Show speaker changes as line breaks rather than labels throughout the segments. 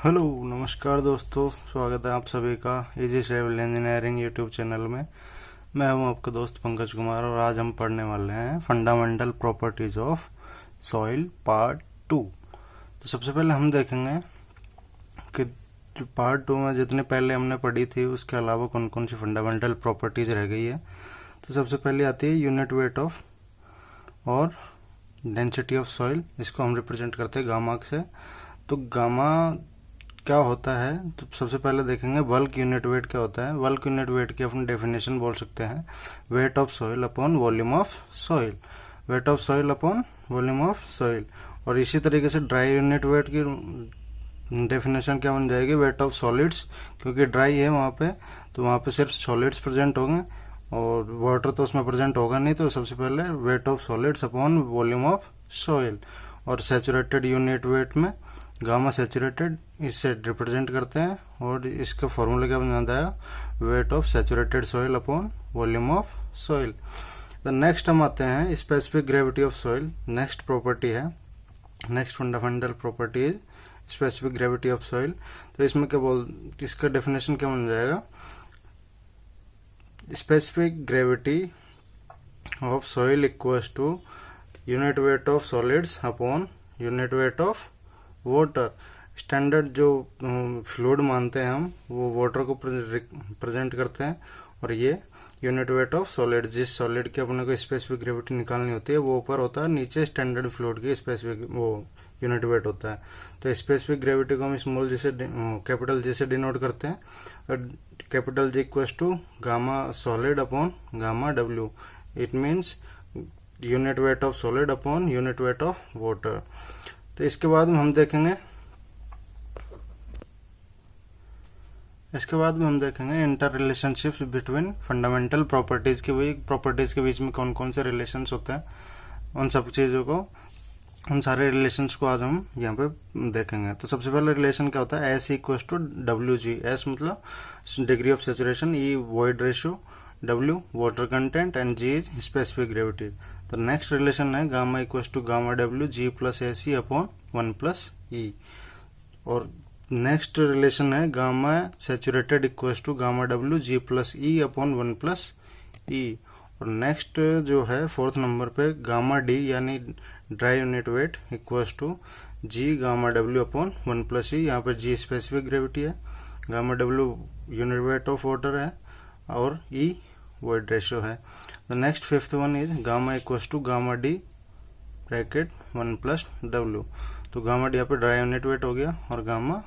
Hello नमस्कार दोस्तों, स्वागत है आप सभी का easy civil engineering YouTube channel में। मैं हूं आपका दोस्त पंकज कुमार और आज हम पढ़ने वाले हैं fundamental properties of soil part 2। तो सबसे पहले हम देखेंगे कि जो पार्ट 2 में जितने पहले हमने पढ़ी थी उसके अलावा कौन कौन सी फंडामेंटल प्रॉपर्टीज रह गई है। तो सबसे पहले आती है यूनिट वेट ऑफ और डेंसिटी ऑफ सॉइल। इसको हम रिप्रेजेंट करते हैं गामा से। तो गामा क्या होता है, तो सबसे पहले देखेंगे बल्क यूनिट वेट क्या होता है। बल्क यूनिट वेट की अपनी डेफिनेशन बोल सकते हैं weight of soil upon volume of soil, weight of soil upon volume of soil. और इसी तरीके से ड्राई यूनिट वेट की डेफिनेशन क्या बन जाएगी, वेट ऑफ सॉलिड्स, क्योंकि ड्राई है वहाँ पे, तो वहाँ पे सिर्फ सॉलिड्स प्रेजेंट होंगे और वाटर तो उसमें प्रेजेंट होगा नहीं। तो सबसे पहले weight of solids upon volume of soil. और सैचुरेटेड यूनिट वेट में गामा सैचुरेटेड इससे रिप्रेजेंट करते हैं और इसका फॉर्मूला क्या बन जाता है, weight of saturated soil upon volume of soil. तो नेक्स्ट हम आते हैं specific gravity of soil. Next property है, next fundamental property is specific gravity of soil. तो इसमें इसका डेफिनेशन क्या बन जाएगा, specific gravity of soil equals two unit weight of solids upon unit weight of water. Standard जो fluid मानते हैं हम, वो वाटर को प्रेजेंट करते हैं और ये यूनिट वेट ऑफ सॉलिड, जिस सॉलिड की अपने को स्पेसिफिक ग्रेविटी निकालनी होती है वो ऊपर होता है, नीचे स्टैंडर्ड फ्लूइड की स्पेसिफिक वो यूनिट वेट होता है। तो स्पेसिफिक ग्रेविटी को हम स्मॉल जी से कैपिटल जी से डिनोट करते हैं और capital G equals to gamma solid upon gamma W. It means unit weight of solid upon unit weight of water. तो इसके बाद में हम देखेंगे inter relationships between fundamental properties के, वही प्रॉपर्टीज के बीच में कौन कौन से रिलेशंस होते हैं, उन सब चीज़ों को, उन सारे रिलेशंस को आज हम यहाँ पे देखेंगे। तो सबसे पहले रिलेशन क्या होता है, S equals to W G. S मतलब degree of saturation, E void ratio, W water content and G is specific gravity. तो नेक्स्ट रिलेशन है gamma equals to gamma W G plus A C upon 1 plus E. और next relation है gamma saturated equals to gamma W G plus E upon 1 plus E. और next जो है fourth number पे gamma D यानी dry unit weight equals to G gamma W upon 1 plus E. यहाँ पर G specific gravity है, gamma W unit weight of water है और ई वॉइड रेशियो है। The next fifth one is gamma equals to gamma D bracket 1 plus W. तो gamma D यहाँ पे dry unit weight हो गया और गामा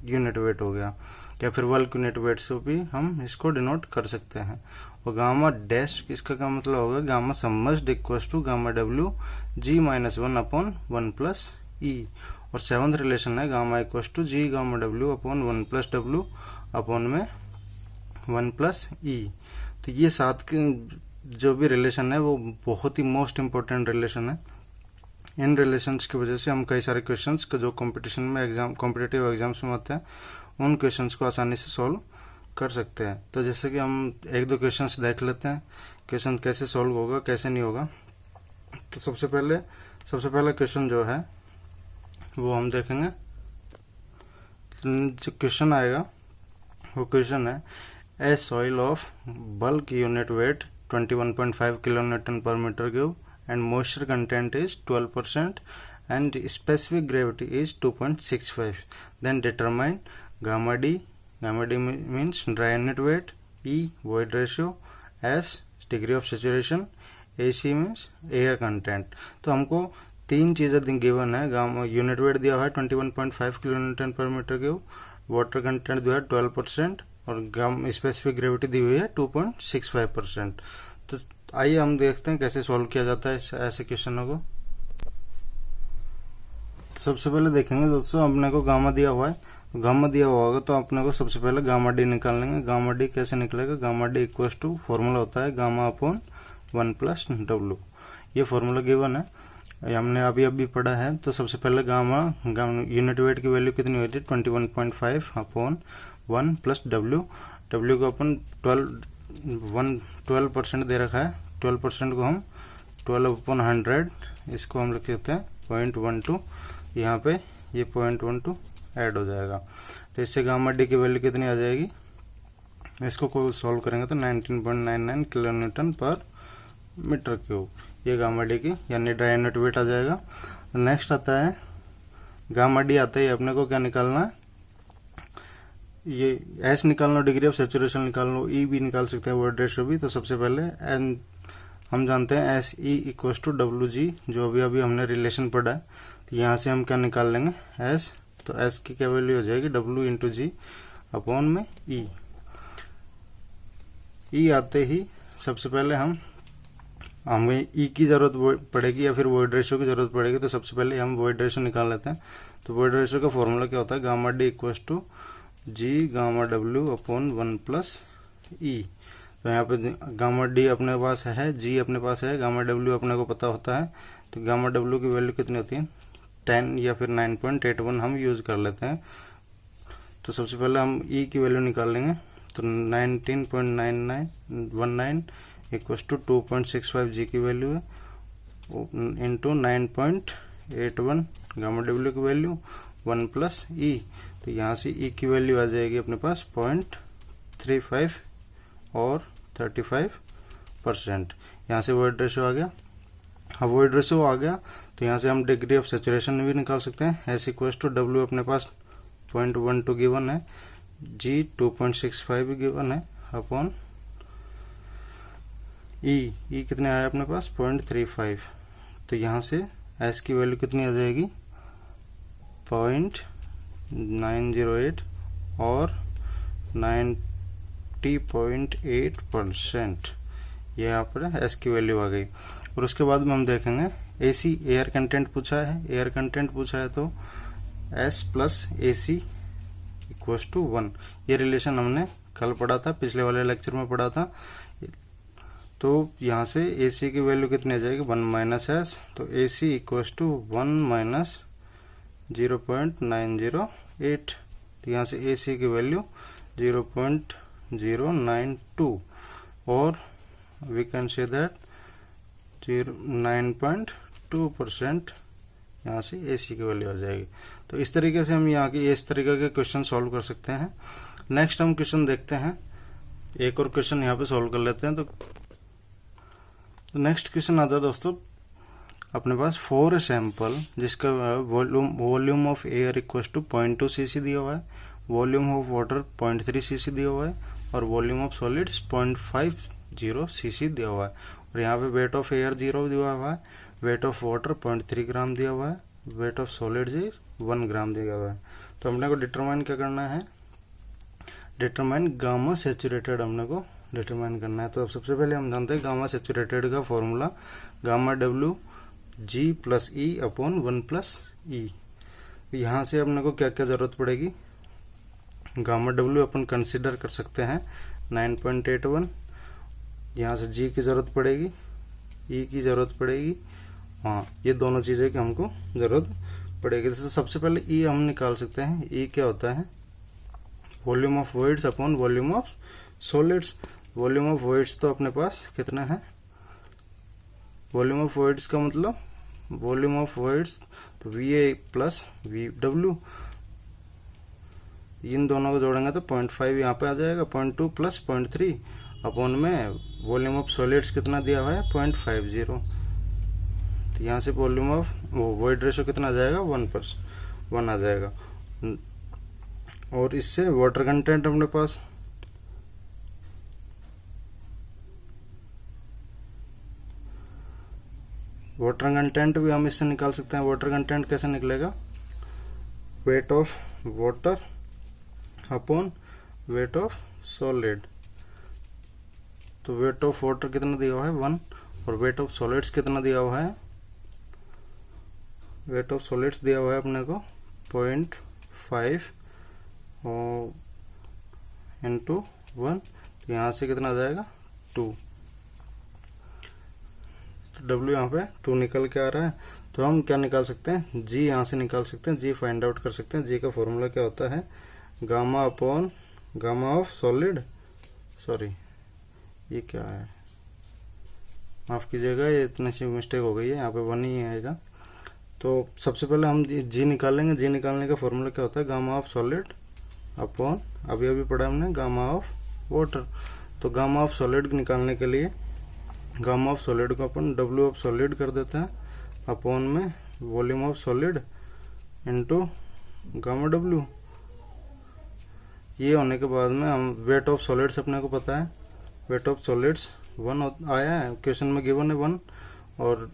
यूनिट वेट हो गया, या फिर बल्क यूनिट वेट से भी हम इसको डिनोट कर सकते हैं। और गामा डैश इसका क्या मतलब होगा, gamma submerged equals to gamma W G minus 1 upon 1 plus E. और सेवंथ रिलेशन है gamma equals to G gamma W upon 1 plus W upon में 1 प्लस ई। तो ये सात के जो भी रिलेशन है वो बहुत ही मोस्ट इम्पोर्टेंट रिलेशन है। इन रिलेशंस की वजह से हम कई सारे क्वेश्चंस को जो कंपटीशन में कॉम्पिटिटिव एग्जाम्स में आते हैं उन क्वेश्चंस को आसानी से सॉल्व कर सकते हैं। तो जैसे कि हम एक दो क्वेश्चंस देख लेते हैं, क्वेश्चन कैसे सॉल्व होगा कैसे नहीं होगा। तो सबसे पहला क्वेश्चन जो है वो हम देखेंगे। जो क्वेश्चन आएगा वो क्वेश्चन है, A soil of bulk unit weight 21.5 kilonewton per meter cube and moisture content is 12% and specific gravity is 2.65. Then determine gamma D. Gamma D means dry unit weight, E void ratio, S degree of saturation, AC means air content. तो हमको तीन चीज़ें given है। Gamma unit wait दिया हुआ है 21.5 kilonewton per meter cube, water content दिया है 12% और स्पेसिफिक ग्रेविटी दी हुई है 2.65%। तो आइए हम देखते हैं कैसे सॉल्व किया जाता है ऐसे क्वेश्चनों को। सबसे पहले देखेंगे दोस्तों, अपने को गामा दिया हुआ है, तो गामा दिया हुआ होगा तो अपने को सबसे पहले गामा डी निकाल लेंगे। गामा डी कैसे निकलेगा, gamma D equals to formula होता है गामा अपॉन 1 प्लस डब्ल्यू। ये फॉर्मूला गिवन है, हमने अभी पढ़ा है। तो सबसे पहले गामा यूनिट वेट की वैल्यू कितनी हुई थी, 21.5 अपॉन 1 प्लस डब्ल्यू। डब्ल्यू को अपन 12% दे रखा है, 12% को हम 12/100 इसको हम लिख सकते हैं 0.12। यहाँ पे ये 0.12 ऐड हो जाएगा। तो इससे गामा डी की वैल्यू कितनी आ जाएगी, इसको को सॉल्व करेंगे तो 19.99 किलो न्यूटन पर मीटर क्यूब, ये गामा डी की यानी ड्राई यूनिट वेट आ जाएगा। नेक्स्ट आता है गामा डी, आता है अपने को क्या निकालना है, ये एस निकालना, डिग्री ऑफ सेचुरेशन निकालना, ई भी निकाल सकते हैं, वॉइड रेशियो भी। तो सबसे पहले एन हम जानते हैं S E equal to W G, जो अभी अभी हमने रिलेशन पढ़ा है। तो यहाँ से हम क्या निकाल लेंगे एस, तो एस की क्या वैल्यू हो जाएगी डब्ल्यू इंटू जी अपॉन में ई। ई आते ही सबसे पहले हमें ई की जरूरत पड़ेगी या फिर वॉइड रेशियो की जरूरत पड़ेगी। तो सबसे पहले हम वॉइड रेशियो निकाल लेते हैं। तो वॉइड रेशियो का फॉर्मूला क्या होता है, गामा डी इक्व to G gamma W upon 1 plus E. तो यहाँ पे गामा डी अपने पास है, जी अपने पास है, गामा डब्ल्यू अपने को पता होता है। तो गामा डब्ल्यू की वैल्यू कितनी होती है 10 या फिर 9.81 हम यूज कर लेते हैं। तो सबसे पहले हम ई की वैल्यू निकाल लेंगे। तो 19.9919 इक्व टू 2.65 जी की वैल्यू है इंटू 9.81 गामा डब्ल्यू की वैल्यू 1 प्लस ई। तो यहाँ से ई की वैल्यू आ जाएगी अपने पास 0.35 और 35%। यहाँ से वॉइड रेशियो आ गया। अब वॉइड रेशियो आ गया तो यहाँ से हम डिग्री ऑफ सेचुरेशन भी निकाल सकते हैं। एस इक्व टू डब्ल्यू अपने पास 0.12 गिवन है, जी 2.65 गिवन है अपॉन ई कितने आया अपने पास 0.35। तो यहाँ से एस की वैल्यू कितनी आ जाएगी 0.908 और 90.8%, ये यहाँ पर एस की वैल्यू आ गई। और उसके बाद में हम देखेंगे एसी एयर कंटेंट पूछा है, एयर कंटेंट पूछा है तो S plus AC equal to 1, ये रिलेशन हमने कल पढ़ा था, पिछले वाले लेक्चर में पढ़ा था। तो यहाँ से एसी की वैल्यू कितनी आ जाएगी 1 माइनस एस। तो एसी इक्व टू 1 माइनस 0.908। तो यहाँ से एसी की वैल्यू 0.092 और वी कैन से दैट 9.2% यहाँ से एसी की वैल्यू आ जाएगी। तो इस तरीके से हम यहाँ की इस तरीके के क्वेश्चन सॉल्व कर सकते हैं। नेक्स्ट हम क्वेश्चन देखते हैं, एक और क्वेश्चन यहाँ पे सॉल्व कर लेते हैं। तो नेक्स्ट क्वेश्चन आता है दोस्तों अपने पास फॉर सैंपल जिसका volume of air equal to 0.2 CC दिया हुआ है, वॉल्यूम ऑफ वाटर 0.3 सीसी दिया हुआ है और वॉल्यूम ऑफ सॉलिड्स 0.50 सीसी दिया हुआ है। और यहाँ पे वेट ऑफ एयर 0 दिया हुआ है, वेट ऑफ वाटर 0.3 ग्राम दिया हुआ है, वेट ऑफ सॉलिड्स 1 ग्राम दिया हुआ है। तो हमने को डिटरमाइन क्या करना है, डिटरमाइन गामा सेचुरेटेड हमने को डिटरमाइन करना है। तो अब सबसे पहले हम जानते हैं गामा सेचुरेटेड का formula gamma W G plus E upon 1 plus E. यहाँ से अपने को क्या क्या जरूरत पड़ेगी, गामा डब्ल्यू अपन कंसिडर कर सकते हैं 9.81, यहाँ से जी की जरूरत पड़ेगी, ई की जरूरत पड़ेगी, हाँ ये दोनों चीज़ें की हमको जरूरत पड़ेगी। तो सबसे पहले ई हम निकाल सकते हैं। ई क्या होता है volume of voids upon volume of solids. Volume of voids तो अपने पास कितना है, वॉल्यूम ऑफ वॉइड्स का मतलब वॉल्यूम ऑफ वॉइड्स तो V A plus V W, इन दोनों को जोड़ेंगे तो 0.5 यहाँ पे आ जाएगा, 0.2 प्लस 0.3 अपॉन में वॉल्यूम ऑफ सॉलिड्स कितना दिया हुआ है 0.50। तो यहाँ से वॉल्यूम ऑफ वॉइड रेशियो कितना आ जाएगा 1 आ जाएगा। और इससे वाटर कंटेंट अपने पास वाटर कंटेंट भी हम इससे निकाल सकते हैं। वाटर कंटेंट कैसे निकलेगा, wait of water upon weight of solid. तो वेट ऑफ वाटर कितना दिया हुआ है 1 और वेट ऑफ सॉलिड्स कितना दिया हुआ है, वेट ऑफ सॉलिड्स दिया हुआ है अपने को 0.5 इंटू 1। तो यहाँ से कितना आ जाएगा 2। डब्ल्यू यहाँ पे 2 निकल के आ रहा है। तो हम क्या निकाल सकते हैं, जी यहाँ से निकाल सकते हैं, जी फाइंड आउट कर सकते हैं। जी का फॉर्मूला क्या होता है gamma upon gamma of solid, sorry ये क्या है माफ कीजिएगा, ये इतनी सी मिस्टेक हो गई है, यहाँ पे 1 ही आएगा। तो सबसे पहले हम जी निकालेंगे। जी निकालने का फॉर्मूला क्या होता है, गामा ऑफ सॉलिड अपॉन, अभी अभी पढ़ा हमने, गामा ऑफ वाटर। तो गामा ऑफ सॉलिड निकालने के लिए गामा ऑफ सॉलिड को अपन डब्ल्यू ऑफ सॉलिड कर देते हैं अपॉन में volume of solid into gamma W. ये होने के बाद में हम वेट ऑफ सॉलिड्स अपने को पता है, वेट ऑफ सॉलिड्स 1 आया है, क्वेश्चन में गिवन है 1, और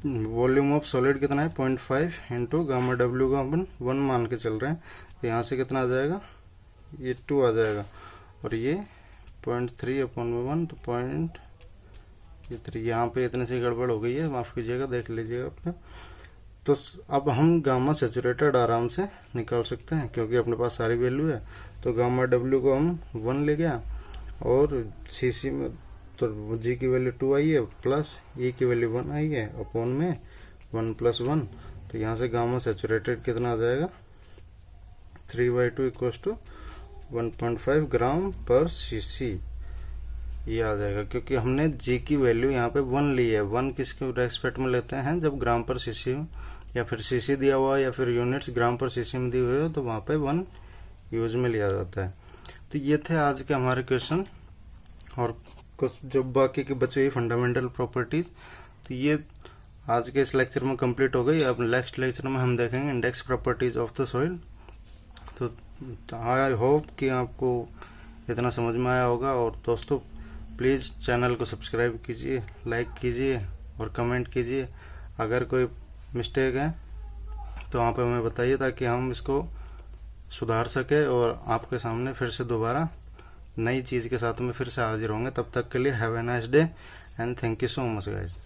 वॉल्यूम ऑफ सॉलिड कितना है 0.5 इंटू गामा डब्ल्यू का अपन 1 मान के चल रहे हैं। तो यहाँ से कितना आ जाएगा, ये 2 आ जाएगा, और ये 0.3 अपॉन में 1, तो 0.3, यहाँ पे इतने से गड़बड़ हो गई है, माफ़ कीजिएगा, देख लीजिएगा अपने। तो अब हम गामा सेचुरेटेड आराम से निकाल सकते हैं क्योंकि अपने पास सारी वैल्यू है। तो गामा डब्ल्यू को हम 1 ले गया, और सीसी में तो जी की वैल्यू 2 आई है, प्लस ई की वैल्यू 1 आई है, अपॉन में 1 + 1। तो यहाँ से गामा सेचुरेटेड कितना आ जाएगा, 3/2 = 1.5 ग्राम पर सीसी, ये आ जाएगा। क्योंकि हमने जी की वैल्यू यहाँ पे 1 ली है। 1 किसके रेस्पेक्ट में लेते हैं, जब ग्राम पर सीसी या फिर सीसी दिया हुआ या फिर यूनिट्स ग्राम पर सीसी में दिए हुए हो तो वहाँ पे 1 यूज में लिया जाता है। तो ये थे आज के हमारे क्वेश्चन, और कुछ जो बाकी के बचे हुए फंडामेंटल प्रॉपर्टीज, तो ये आज के इस लेक्चर में कंप्लीट हो गई। अब नेक्स्ट लेक्चर में हम देखेंगे index properties of the soil. तो आई होप कि आपको इतना समझ में आया होगा, और दोस्तों प्लीज़ चैनल को सब्सक्राइब कीजिए, लाइक कीजिए और कमेंट कीजिए। अगर कोई मिस्टेक है तो आप हमें बताइए ताकि हम इसको सुधार सके और आपके सामने फिर से दोबारा नई चीज़ के साथ में फिर से हाजिर होंगे। तब तक के लिए have a nice day and thank you so much guys.